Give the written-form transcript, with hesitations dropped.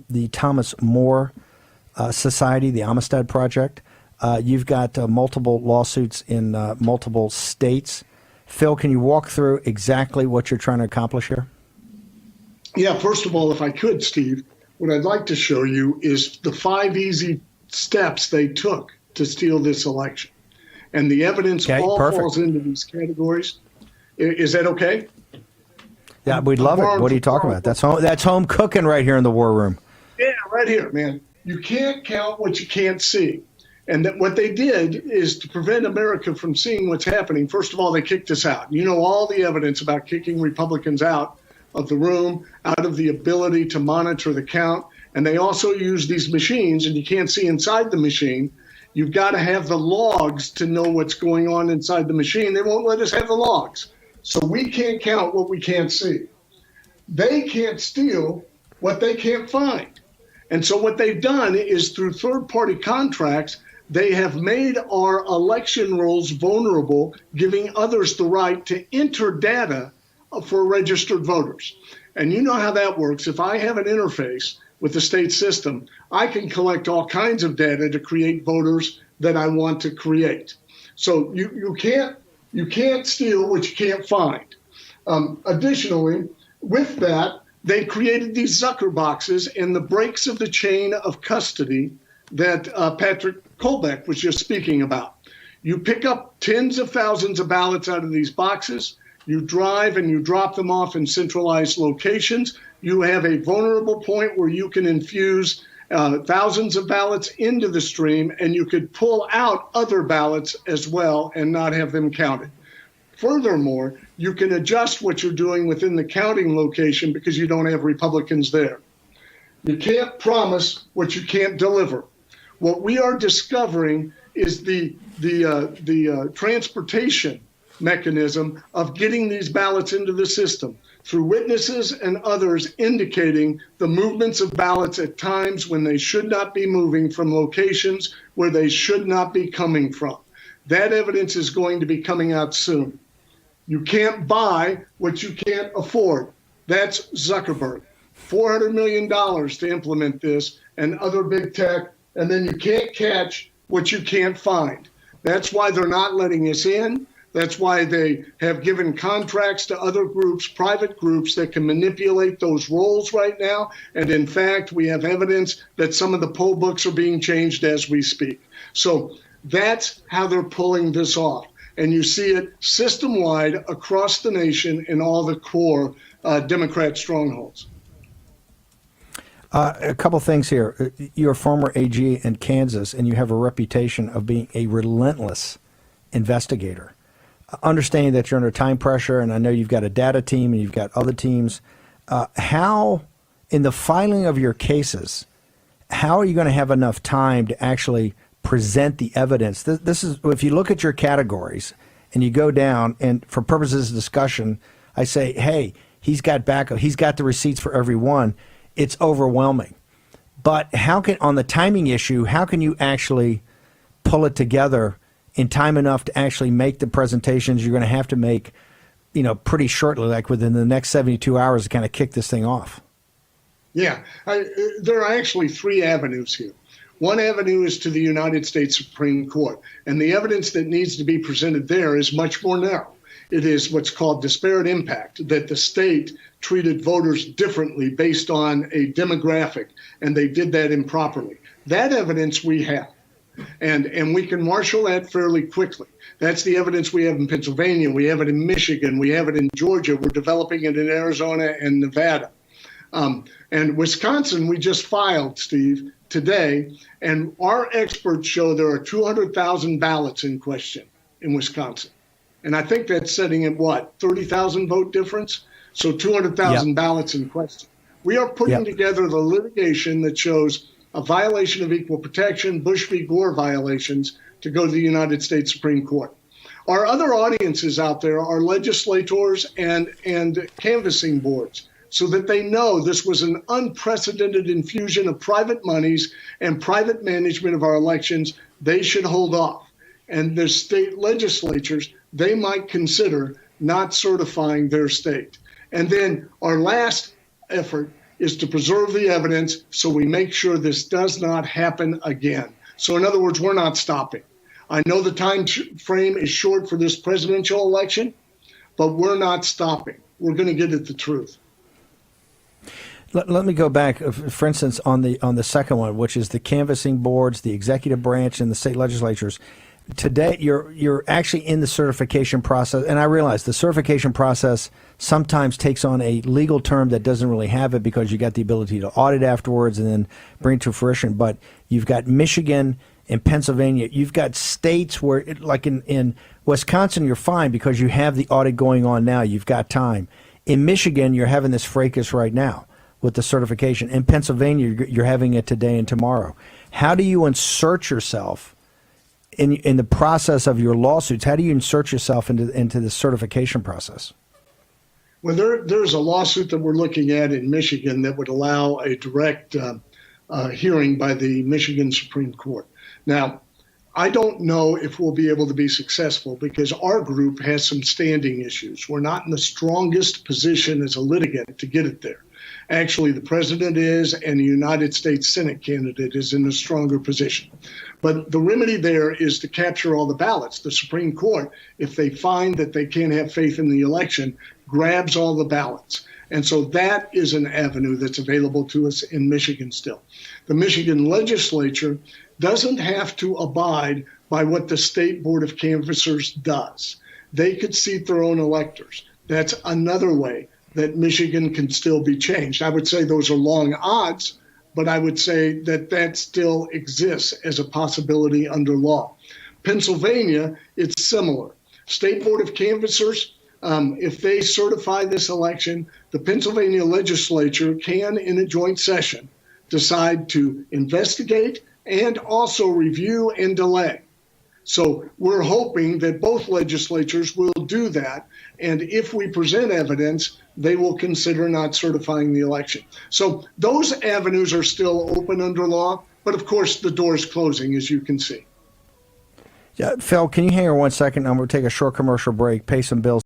the Thomas More Society, the Amistad Project. You've got multiple lawsuits in multiple states. Phill, can you walk through exactly what you're trying to accomplish here? Yeah, first of all, if I could, Steve, what I'd like to show you is the 5 easy steps they took to steal this election. And the evidence falls into these categories. Is that okay? Yeah, we'd love it. What are you talking about? That's home cooking right here in the war room. Yeah, right here, man. You can't count what you can't see. And that what they did is to prevent America from seeing what's happening. First of all, they kicked us out. You know all the evidence about kicking Republicans out of the room, out of the ability to monitor the count. And they also use these machines, and you can't see inside the machine. You've got to have the logs to know what's going on inside the machine. They won't let us have the logs. So we can't count what we can't see. They can't steal what they can't find. And so what they've done is through third-party contracts, they have made our election rolls vulnerable, giving others the right to enter data for registered voters. And you know how that works. If I have an interface with the state system, I can collect all kinds of data to create voters that I want to create. So you can't steal what you can't find. Additionally, with that, they created these Zucker boxes and the breaks of the chain of custody that Patrick Colbeck was just speaking about. You pick up tens of thousands of ballots out of these boxes. You drive and you drop them off in centralized locations. You have a vulnerable point where you can infuse thousands of ballots into the stream, and you could pull out other ballots as well and not have them counted. Furthermore, you can adjust what you're doing within the counting location because you don't have Republicans there. You can't promise what you can't deliver. What we are discovering is the transportation mechanism of getting these ballots into the system through witnesses and others indicating the movements of ballots at times when they should not be moving from locations where they should not be coming from. That evidence is going to be coming out soon. You can't buy what you can't afford. That's Zuckerberg. $400 million to implement this and other big tech, and then you can't catch what you can't find. That's why they're not letting us in. That's why they have given contracts to other groups, private groups that can manipulate those rolls right now. And in fact, we have evidence that some of the poll books are being changed as we speak. So that's how they're pulling this off. And you see it system-wide across the nation in all the core Democrat strongholds. A couple things here. You're a former AG in Kansas, and you have a reputation of being a relentless investigator. Understanding that you're under time pressure, and I know you've got a data team and you've got other teams, how, in the filing of your cases, how are you going to have enough time to actually present the evidence? This is, if you look at your categories and you go down, and for purposes of discussion, I say, hey, he's got backup, he's got the receipts for every one. It's overwhelming. But how can, on the timing issue, how can you actually pull it together in time enough to actually make the presentations you're going to have to make, pretty shortly, like within the next 72 hours to kind of kick this thing off? Yeah, there are actually 3 avenues here. One avenue is to the United States Supreme Court, and the evidence that needs to be presented there is much more narrow. It is what's called disparate impact, that the state treated voters differently based on a demographic, and they did that improperly. That evidence we have. And we can marshal that fairly quickly. That's the evidence we have in Pennsylvania. We have it in Michigan. We have it in Georgia. We're developing it in Arizona and Nevada. And Wisconsin, we just filed, Steve, today. And our experts show there are 200,000 ballots in question in Wisconsin. And I think that's setting at what, 30,000 vote difference? So 200,000 ballots in question. We are putting together the litigation that shows a violation of equal protection, Bush v. Gore violations, to go to the United States Supreme Court. Our other audiences out there are legislators and canvassing boards, so that they know this was an unprecedented infusion of private monies and private management of our elections. They should hold off. And the state legislatures, they might consider not certifying their state. And then our last effort is to preserve the evidence so we make sure this does not happen again. So in other words, we're not stopping. I know the time frame is short for this presidential election, but we're not stopping. We're going to get at the truth. Let me go back, for instance, on the second one, which is the canvassing boards, the executive branch, and the state legislatures. Today, you're actually in the certification process, and I realize the certification process sometimes takes on a legal term that doesn't really have it because you got the ability to audit afterwards and then bring it to fruition. But you've got Michigan and Pennsylvania. You've got states where, like in Wisconsin, you're fine because you have the audit going on now. You've got time. In Michigan, you're having this fracas right now with the certification. In Pennsylvania, you're having it today and tomorrow. How do you insert yourself in the process of your lawsuits? How do you insert yourself into the certification process? Well, there's a lawsuit that we're looking at in Michigan that would allow a direct hearing by the Michigan Supreme Court. Now, I don't know if we'll be able to be successful because our group has some standing issues. We're not in the strongest position as a litigant to get it there. Actually, the president is, and the United States Senate candidate is in a stronger position. But the remedy there is to capture all the ballots. The Supreme Court, if they find that they can't have faith in the election, grabs all the ballots. And so that is an avenue that's available to us in Michigan still. The Michigan legislature doesn't have to abide by what the State Board of Canvassers does. They could seat their own electors. That's another way that Michigan can still be changed. I would say those are long odds, but I would say that that still exists as a possibility under law. Pennsylvania, it's similar. State Board of Canvassers, if they certify this election, the Pennsylvania legislature can, in a joint session, decide to investigate and also review and delay. So we're hoping that both legislatures will do that. And if we present evidence, they will consider not certifying the election. So those avenues are still open under law. But of course, the door is closing, as you can see. Yeah, Phill, can you hang on 1 second? I'm going to take a short commercial break, pay some bills.